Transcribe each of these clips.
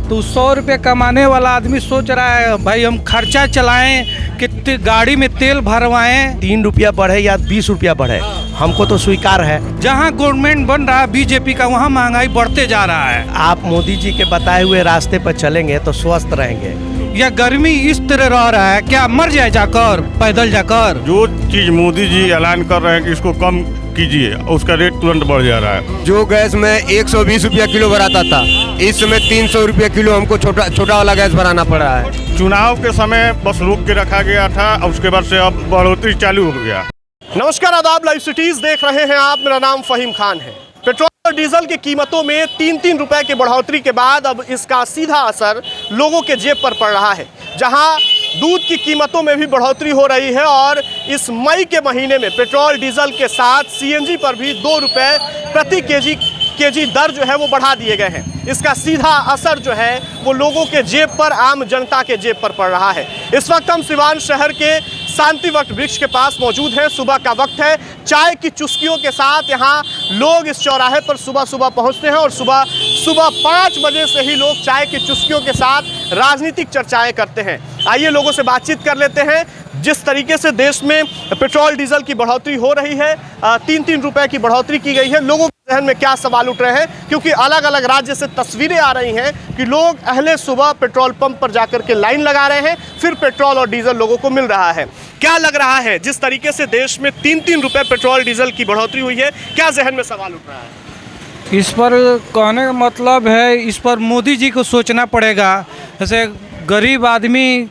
तो 100 रुपये कमाने वाला आदमी सोच रहा है भाई हम खर्चा चलाएं कि गाड़ी में तेल भरवाएं। 3 रुपया बढ़े या 20 रुपया बढ़े हमको तो स्वीकार है। जहां गवर्नमेंट बन रहा है बीजेपी का वहां महंगाई बढ़ते जा रहा है। आप मोदी जी के बताए हुए रास्ते पर चलेंगे तो स्वस्थ रहेंगे। या गर्मी इस तरह रह रहा है, क्या मर जाए जाकर पैदल जाकर? जो चीज मोदी जी ऐलान कर रहे हैं कि इसको कम कीजिए, उसका रेट तुरंत बढ़ जा रहा है। जो गैस में 120 रुपया किलो भराता था, इस समय 300 रुपया किलो हमको छोटा वाला गैस भराना पड़ रहा है। चुनाव के समय बस रोक के रखा गया था, उसके बाद से अब बढ़ोतरी चालू हो गया। नमस्कार, आदाब, लाइव सिटीज देख रहे हैं आप। मेरा नाम फहीम खान है। पेट्रोल और डीजल की कीमतों में 3-3 रुपए की बढ़ोतरी के बाद अब इसका सीधा असर लोगों के जेब पर पड़ रहा है। जहां दूध की कीमतों में भी बढ़ोतरी हो रही है और इस मई के महीने में पेट्रोल डीजल के साथ सीएनजी पर भी 2 रुपए प्रति केजी दर जो है वो बढ़ा दिए गए हैं। इसका सीधा असर जो है वो लोगों के जेब पर, आम जनता के जेब पर पड़ रहा है। इस वक्त हम सिवान शहर के शांति वट वृक्ष के पास मौजूद हैं। सुबह का वक्त है, चाय की चुस्कियों के साथ यहाँ लोग इस चौराहे पर सुबह पहुँचते हैं और सुबह 5 बजे से ही लोग चाय की चुस्कियों के साथ राजनीतिक चर्चाएं करते हैं। आइए लोगों से बातचीत कर लेते हैं। जिस तरीके से देश में पेट्रोल डीजल की बढ़ोतरी हो रही है, 3-3 रुपए की बढ़ोतरी की गई है, लोगों के जहन में क्या सवाल उठ रहे हैं? क्योंकि अलग अलग राज्य से तस्वीरें आ रही हैं कि लोग अहले सुबह पेट्रोल पंप पर जाकर के लाइन लगा रहे हैं, फिर पेट्रोल और डीजल लोगों को मिल रहा है। क्या लग रहा है जिस तरीके से देश में 3-3 रुपए पेट्रोल डीजल की बढ़ोतरी हुई है, क्या जहन में सवाल उठ रहा है? इस पर कहने का मतलब है, इस पर मोदी जी को सोचना पड़ेगा। जैसे गरीब आदमी,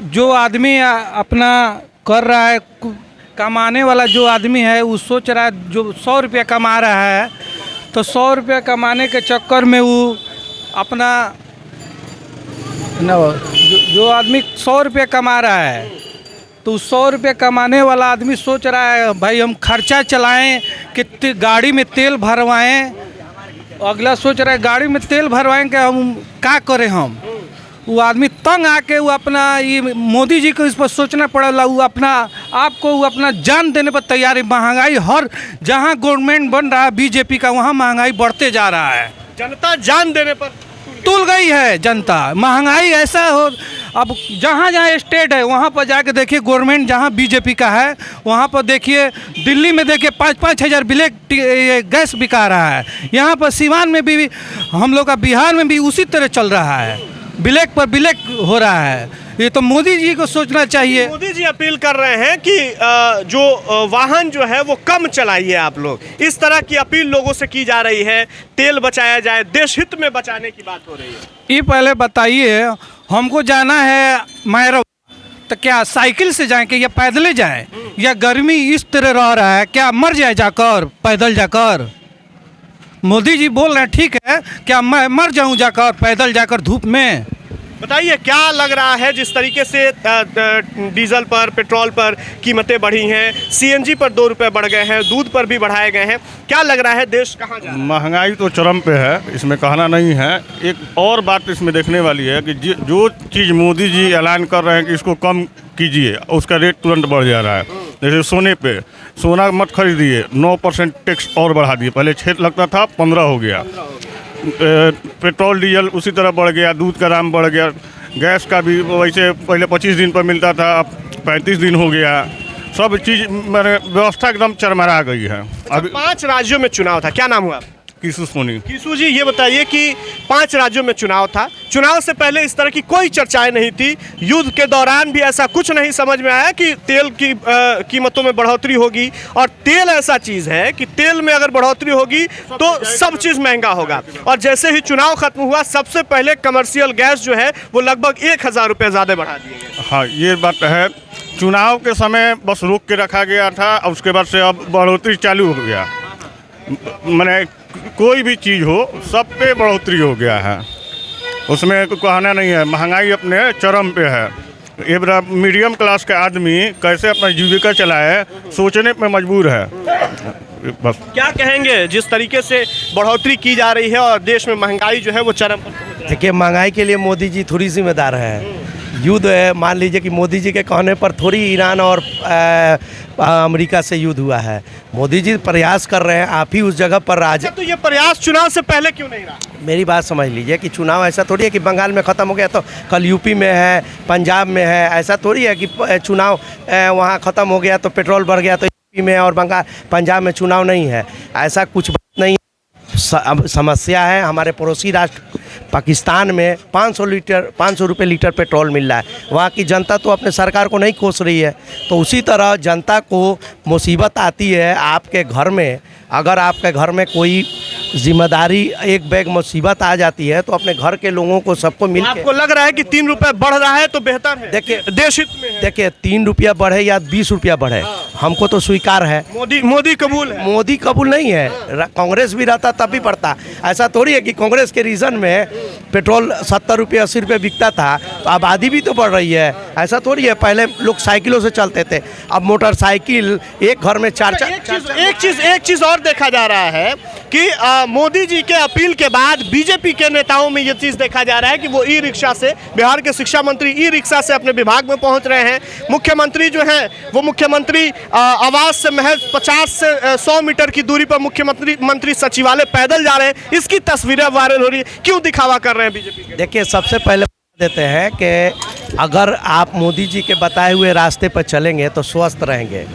जो आदमी अपना कर रहा है, कमाने वाला जो आदमी है वो सोच रहा है, जो 100 रुपया कमा रहा है तो 100 रुपया कमाने के चक्कर में वो अपना जो आदमी 100 रुपया कमा रहा है तो 100 रुपये कमाने वाला आदमी सोच रहा है भाई हम खर्चा चलाएं कि गाड़ी में तेल भरवाएं। अगला सोच रहा है गाड़ी में तेल भरवाएं कि हम क्या करें। हम वो आदमी तंग आके वो अपना, ये मोदी जी को इस पर सोचना पड़ेगा। वो अपना आपको वो अपना जान देने पर तैयार है। महंगाई हर जहाँ गवर्नमेंट बन रहा है बीजेपी का वहाँ महंगाई बढ़ते जा रहा है। जनता जान देने पर तुल गई है। जनता महंगाई ऐसा हो, अब जहाँ स्टेट है वहाँ पर जाके देखिए, गवर्नमेंट जहाँ बीजेपी का है वहाँ पर देखिए, दिल्ली में देखिए 5-5 हज़ार ब्लैक गैस बिका रहा है। यहाँ पर सिवान में भी, हम लोग का बिहार में भी उसी तरह चल रहा है, ब्लैक पर ब्लैक हो रहा है। ये तो मोदी जी को सोचना चाहिए। मोदी जी अपील कर रहे हैं कि जो वाहन जो है वो कम चलाइए आप लोग। इस तरह की अपील लोगों से की जा रही है। तेल बचाया जाए, देश हित में बचाने की बात हो रही है। ये पहले बताइए, हमको जाना है मैरो तो क्या साइकिल से जाएं कि या पैदल जाएं? या गर्मी इस तरह रह रहा है, क्या मर जाए जाकर पैदल जाकर? मोदी जी बोल रहे हैं ठीक है, क्या मैं मर जाऊं जाकर पैदल जाकर धूप में? बताइए क्या लग रहा है जिस तरीके से डीजल पर, पेट्रोल पर कीमतें बढ़ी हैं, सीएनजी पर 2 रुपए बढ़ गए हैं, दूध पर भी बढ़ाए गए हैं, क्या लग रहा है देश कहाँ जा रहा है? महंगाई तो चरम पे है, इसमें कहना नहीं है। एक और बात इसमें देखने वाली है कि जो चीज़ मोदी जी ऐलान कर रहे हैं कि इसको कम कीजिए, उसका रेट तुरंत बढ़ जा रहा है। जैसे सोने पे, सोना मत खरीदिए, 9% टैक्स और बढ़ा दिए। पहले 6 लगता था, 15 हो गया। पेट्रोल डीजल उसी तरह बढ़ गया, दूध का दाम बढ़ गया, गैस का भी वैसे पहले 25 दिन पर मिलता था, अब 35 दिन हो गया। सब चीज़ मैंने व्यवस्था एकदम चरमरा गई है। अभी 5 राज्यों में चुनाव था, क्या नाम हुआ? किसू सोनी। किसू जी, ये बताइए कि 5 राज्यों में चुनाव था, चुनाव से पहले इस तरह की कोई चर्चाएं नहीं थी। युद्ध के दौरान भी ऐसा कुछ नहीं समझ में आया कि तेल की कीमतों में बढ़ोतरी होगी। और तेल ऐसा चीज़ है कि तेल में अगर बढ़ोतरी होगी तो सब चीज़ महंगा होगा। और जैसे ही चुनाव खत्म हुआ, सबसे पहले कमर्शियल गैस जो है वो लगभग 1000 रुपये ज़्यादा बढ़ा दिए गए। हाँ, ये बात है। चुनाव के समय बस रोक के रखा गया था, और उसके बाद से अब बढ़ोतरी चालू हो गया। मैंने कोई भी चीज़ हो, सब पे बढ़ोतरी हो गया है, उसमें कहना नहीं है। महंगाई अपने चरम पे है। ये बड़ा मीडियम क्लास का आदमी कैसे अपना जीविका चलाए, सोचने पे मजबूर है। बस क्या कहेंगे जिस तरीके से बढ़ोतरी की जा रही है और देश में महंगाई जो है वो चरम पर पहुंच रही है? देखिए, महंगाई के लिए मोदी जी थोड़ी जिम्मेदार है। युद्ध मान लीजिए कि मोदी जी के कहने पर थोड़ी ईरान और अमेरिका से युद्ध हुआ है। मोदी जी प्रयास कर रहे हैं, आप ही उस जगह पर तो ये प्रयास चुनाव से पहले क्यों नहीं रहा? मेरी बात समझ लीजिए कि चुनाव ऐसा थोड़ी है कि बंगाल में ख़त्म हो गया तो कल यूपी में है, पंजाब में है। ऐसा थोड़ी है कि चुनाव वहाँ ख़त्म हो गया तो पेट्रोल बढ़ गया तो यूपी में और पंजाब में चुनाव नहीं है। ऐसा कुछ बात नहीं। समस्या है हमारे पड़ोसी राष्ट्र पाकिस्तान में 500 रुपये लीटर पेट्रोल मिल रहा है। वहाँ की जनता तो अपने सरकार को नहीं कोस रही है। तो उसी तरह जनता को मुसीबत आती है आपके घर में। अगर आपके घर में कोई जिम्मेदारी एक बैग मुसीबत आ जाती है तो अपने घर के लोगों को सबको मिल आपको लग रहा है कि 3 रुपए बढ़ रहा है तो बेहतर है? देखिए देश हित में है। देखिए 3 रुपया बढ़े या 20 रुपया बढ़े, हमको तो स्वीकार है। मोदी कबूल है? मोदी कबूल नहीं है। कांग्रेस भी रहता तब भी बढ़ता। ऐसा थोड़ी है कि कांग्रेस के रीजन में पेट्रोल 70 रुपये 80 रुपये बिकता था तो आबादी भी तो बढ़ रही है। ऐसा थोड़ी है, पहले लोग साइकिलों से चलते थे, अब मोटरसाइकिल एक घर में चार। एक चीज और देखा जा रहा है कि मोदी जी के अपील के बाद बीजेपी के नेताओं में ये चीज देखा जा रहा है कि वो ई रिक्शा से, बिहार के शिक्षा मंत्री ई रिक्शा से अपने विभाग में पहुंच रहे हैं। मुख्यमंत्री जो है वो मुख्यमंत्री आवास से महज 50 से 100 मीटर की दूरी पर मुख्यमंत्री सचिवालय पैदल जा रहे हैं। इसकी तस्वीरें वायरल हो रही है। क्यों दिखावा कर रहे हैं बीजेपी के? देखिए सबसे पहले देते हैं कि अगर आप मोदी जी के बताए हुए रास्ते पर चलेंगे तो स्वस्थ रहेंगे,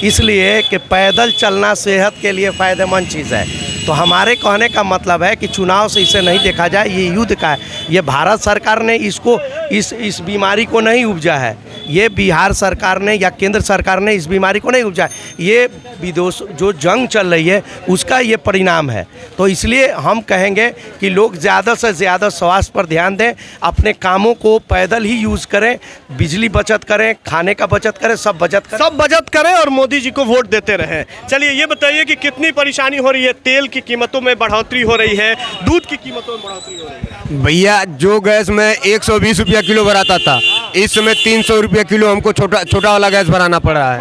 इसलिए कि पैदल चलना सेहत के लिए फ़ायदेमंद चीज़ है। तो हमारे कहने का मतलब है कि चुनाव से इसे नहीं देखा जाए, ये युद्ध का है। ये भारत सरकार ने इसको इस बीमारी को नहीं उपजा है, ये बिहार सरकार ने या केंद्र सरकार ने इस बीमारी को नहीं उपजा। ये विदेश जो जंग चल रही है उसका ये परिणाम है। तो इसलिए हम कहेंगे कि लोग ज़्यादा से ज़्यादा स्वास्थ्य पर ध्यान दें, अपने कामों को पैदल ही यूज़ करें, बिजली बचत करें, खाने का बचत करें, सब बचत करें और मोदी जी को वोट देते रहें। चलिए ये बताइए कि कितनी परेशानी हो रही है? तेल की कीमतों में बढ़ोतरी हो रही है, दूध की कीमतों में बढ़ोतरी हो रही है। भैया जो गैस में 120 रुपया किलो भराता था, इस समय 300 रुपया किलो हमको छोटा वाला गैस भराना पड़ रहा है।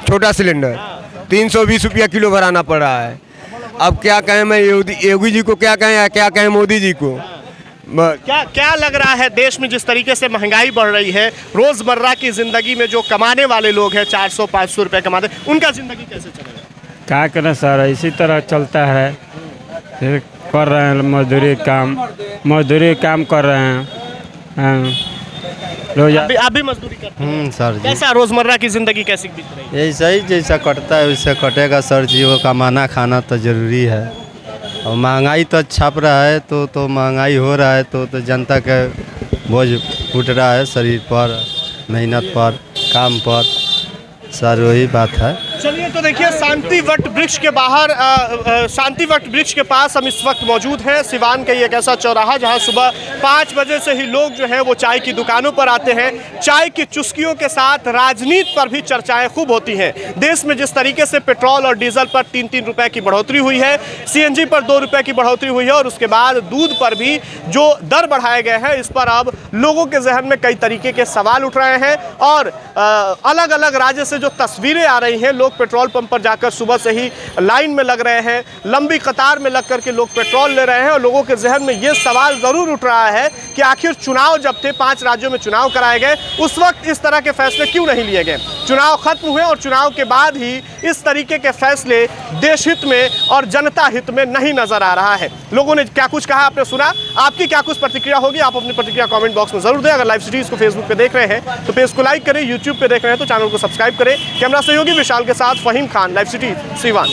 छोटा सिलेंडर 320 रुपया किलो भराना पड़ रहा है। अब क्या कहें, मैं योगी जी को क्या कहें, क्या कहें मोदी जी को? क्या लग रहा है देश में जिस तरीके से महंगाई बढ़ रही है, रोजमर्रा की जिंदगी में जो कमाने वाले लोग हैं 400-500 रुपए कमाते, उनका जिंदगी कैसे चलेगा? क्या करें सर, इसी तरह चलता है। फिर कर रहे हैं मजदूरी काम कर रहे हैं रोज। आप भी मजदूरी करते हैं? सर जी। कैसा रोजमर्रा की जिंदगी कैसी बीत रही है? ऐसा ही जैसा कटता है वैसे कटेगा सर जी। वो कमाना खाना तो ज़रूरी है और महंगाई तो छाप रहा है तो महंगाई हो रहा है तो जनता का बोझ उठ रहा है शरीर पर, मेहनत पर, काम पर। सर वही बात है। चलिए तो देखिए शांति वट वृक्ष के बाहर शांति वट वृक्ष के पास हम इस वक्त मौजूद हैं। सिवान का ये एक ऐसा चौराहा जहां सुबह 5 बजे से ही लोग जो है वो चाय की दुकानों पर आते हैं। चाय की चुस्कियों के साथ राजनीति पर भी चर्चाएं खूब होती हैं। देश में जिस तरीके से पेट्रोल और डीजल पर 3-3 रुपए की बढ़ोतरी हुई है, CNG पर 2 रुपए की बढ़ोतरी हुई है और उसके बाद दूध पर भी जो दर बढ़ाए गए हैं, इस पर अब लोगों के जहन में कई तरीके के सवाल उठ रहे हैं। और अलग अलग राज्य से जो तस्वीरें आ रही हैं, लोग पेट्रोल पंप पर जाकर सुबह से ही लाइन में लग रहे हैं, लंबी कतार में लग करके लोग पेट्रोल ले रहे हैं। और लोगों के जहन में ये सवाल ज़रूर उठ रहा है कि आखिर चुनाव जब थे, 5 राज्यों में चुनाव कराए गए, उस वक्त इस तरह के फैसले क्यों नहीं लिए गए? चुनाव खत्म हुए और चुनाव के बाद ही इस तरीके के फैसले देश हित में और जनता हित में नहीं नजर आ रहा है। लोगों ने क्या कुछ कहा आपने सुना, आपकी क्या कुछ प्रतिक्रिया होगी? आप अपनी प्रतिक्रिया कमेंट बॉक्स में जरूर दें। अगर लाइव सिटीज को फेसबुक पे देख रहे हैं तो पेज को लाइक करें, यूट्यूब पे देख रहे हैं तो चैनल को सब्सक्राइब करें। कैमरा सहयोगी विशाल के साथ फहीम खान, लाइव सिटी, सिवान।